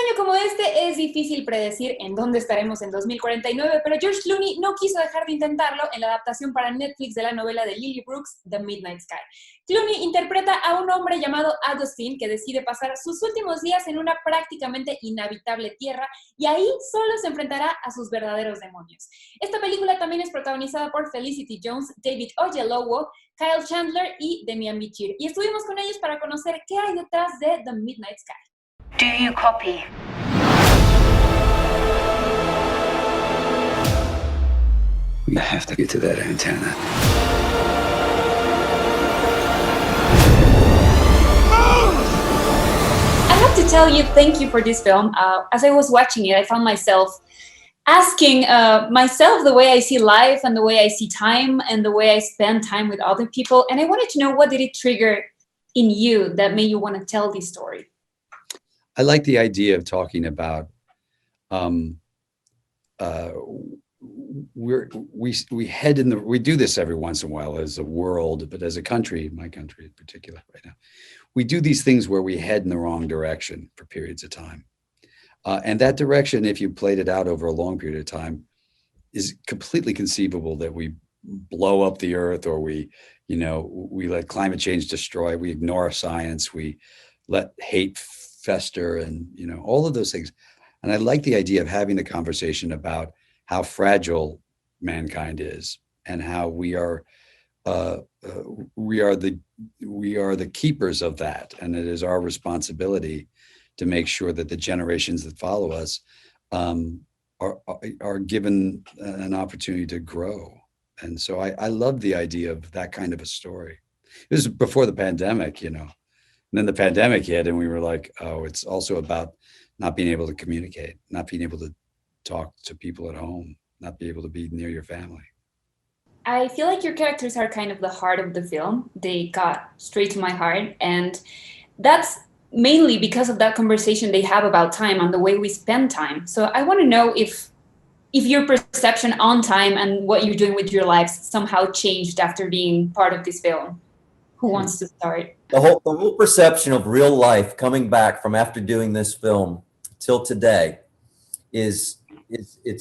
año como este es difícil predecir en dónde estaremos en 2049, pero George Clooney no quiso dejar de intentarlo en la adaptación para Netflix de la novela de Lily Brooks, The Midnight Sky. Clooney interpreta a un hombre llamado Augustine que decide pasar sus últimos días en una prácticamente inhabitable Tierra y ahí solo se enfrentará a sus verdaderos demonios. Esta película también es protagonizada por Felicity Jones, David Oyelowo, Kyle Chandler y Demian Bichir. Y estuvimos con ellos para conocer qué hay detrás de The Midnight Sky. Do you copy? I have to get to that antenna. I have to tell you, thank you for this film. As I was watching it, I found myself asking myself the way I see life and the way I see time and the way I spend time with other people. And I wanted to know, what did it trigger in you that made you want to tell this story? I like the idea of talking about we do this every once in a while as a world, but as a country, my country in particular right now, we do these things where we head in the wrong direction for periods of time. And that direction, if you played it out over a long period of time, is completely conceivable that we blow up the earth, or we let climate change destroy, we ignore science, we let hate fester, and all of those things. And I like the idea of having the conversation about how fragile mankind is and how we are the keepers of that, and it is our responsibility to make sure that the generations that follow us are given an opportunity to grow. And so I love the idea of that kind of a story. It was before the pandemic, And then the pandemic hit, and we were like, oh, it's also about not being able to communicate, not being able to talk to people at home, not be able to be near your family. I feel like your characters are kind of the heart of the film. They got straight to my heart. And that's mainly because of that conversation they have about time and the way we spend time. So I want to know if your perception on time and what you're doing with your lives somehow changed after being part of this film. Who wants to start? The whole perception of real life coming back from after doing this film till today it's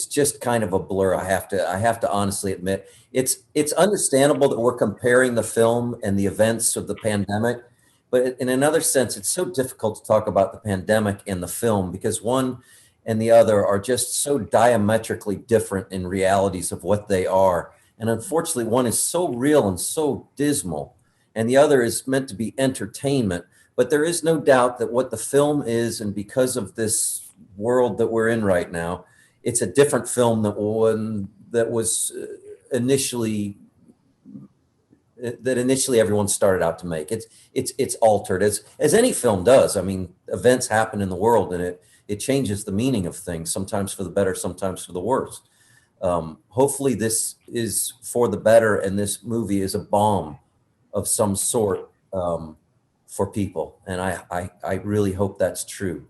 just kind of a blur. I have to honestly admit, it's understandable that we're comparing the film and the events of the pandemic, but in another sense, it's so difficult to talk about the pandemic and the film because one and the other are just so diametrically different in realities of what they are. And unfortunately, one is so real and so dismal, and the other is meant to be entertainment. But there is no doubt that what the film is, and because of this world that we're in right now, it's a different film than one that was initially everyone started out to make. It's altered as any film does. I mean, events happen in the world, and it changes the meaning of things, sometimes for the better, sometimes for the worse. Hopefully this is for the better, and this movie is a balm of some sort for people. And I really hope that's true.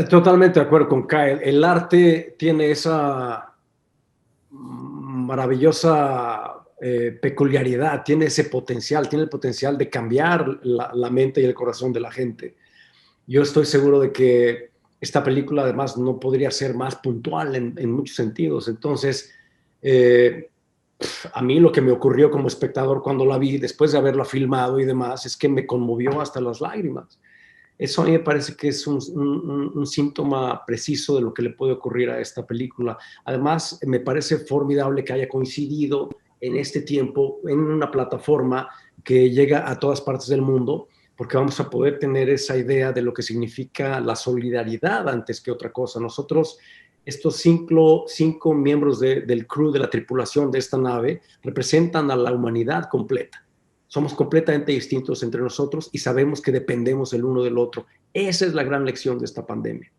Totalmente de acuerdo con Kyle. El arte tiene esa maravillosa peculiaridad, tiene ese potencial, tiene el potencial de cambiar la mente y el corazón de la gente. Yo estoy seguro de que esta película además no podría ser más puntual en muchos sentidos. Entonces, a mí lo que me ocurrió como espectador cuando la vi, después de haberla filmado y demás, es que me conmovió hasta las lágrimas. Eso a mí me parece que es un síntoma preciso de lo que le puede ocurrir a esta película. Además, me parece formidable que haya coincidido en este tiempo en una plataforma que llega a todas partes del mundo, porque vamos a poder tener esa idea de lo que significa la solidaridad antes que otra cosa. Nosotros, estos cinco miembros del crew, de la tripulación de esta nave, representan a la humanidad completa. Somos completamente distintos entre nosotros y sabemos que dependemos el uno del otro. Esa es la gran lección de esta pandemia.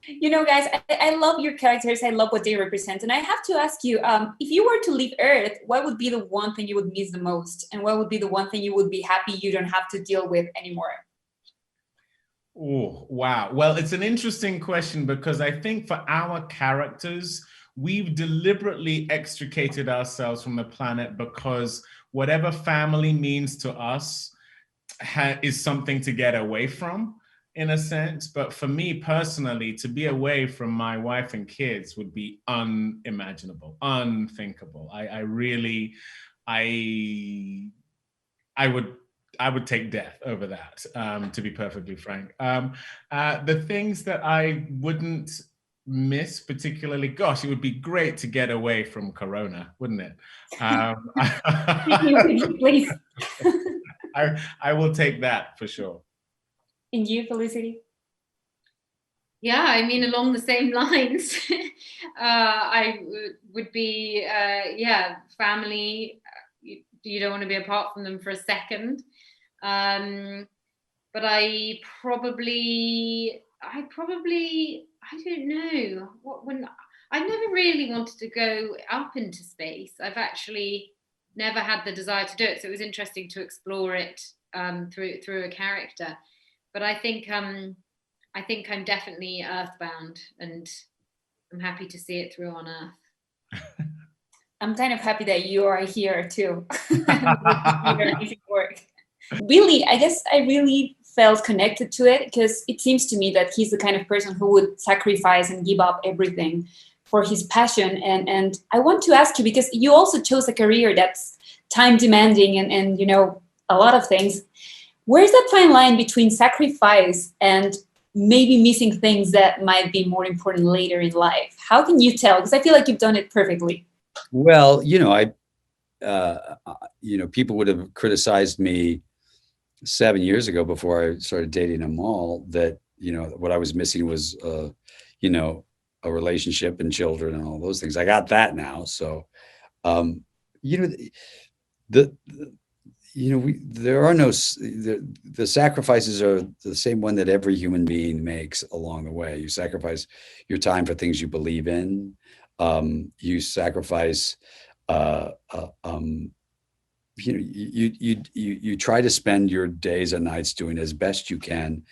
You know, guys, I love your characters. I love what they represent. And I have to ask you, if you were to leave Earth, what would be the one thing you would miss the most? And what would be the one thing you would be happy you don't have to deal with anymore? Oh, wow. Well, it's an interesting question because I think for our characters, we've deliberately extricated ourselves from the planet because whatever family means to us is something to get away from. in a sense, but for me personally, to be away from my wife and kids would be unimaginable, unthinkable. I would take death over that, to be perfectly frank. The things that I wouldn't miss particularly, gosh, it would be great to get away from Corona, wouldn't it? Please. I will take that for sure. And you, Felicity? Yeah, I mean, along the same lines, I would be, yeah, family. You don't want to be apart from them for a second. But I don't know. I never really wanted to go up into space. I've actually never had the desire to do it. So it was interesting to explore it through a character. But I think I'm definitely earthbound, and I'm happy to see it through on Earth. I'm kind of happy that you are here too. Work. Really, I guess I really felt connected to it because it seems to me that he's the kind of person who would sacrifice and give up everything for his passion. And I want to ask you, because you also chose a career that's time demanding and you know, a lot of things. Where's that fine line between sacrifice and maybe missing things that might be more important later in life? How can you tell? Because I feel like you've done it perfectly. Well, you know, people would have criticized me 7 years ago before I started dating them all that, you know, what I was missing was, you know, a relationship and children and all those things. I got that now. So, you know, there are no, the sacrifices are the same one that every human being makes along the way. You sacrifice your time for things you believe in. You sacrifice, you try to spend your days and nights doing as best you can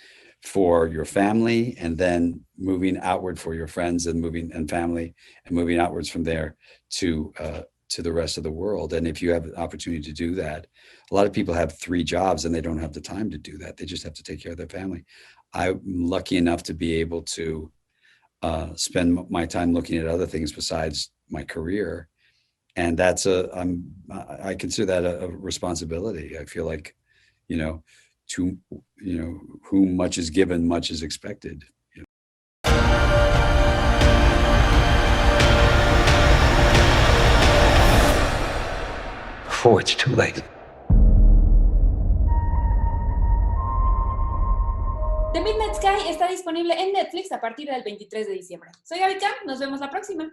for your family, and then moving outward for your friends and family, and moving outwards from there to the rest of the world. And if you have an opportunity to do that, a lot of people have 3 jobs and they don't have the time to do that. They just have to take care of their family. I'm lucky enough to be able to spend my time looking at other things besides my career. And that's I consider that a responsibility. I feel like, you know, whom much is given, much is expected. You know? Before it's too late. The Midnight Sky está disponible en Netflix a partir del 23 de diciembre. Soy Gaby Cam, nos vemos la próxima.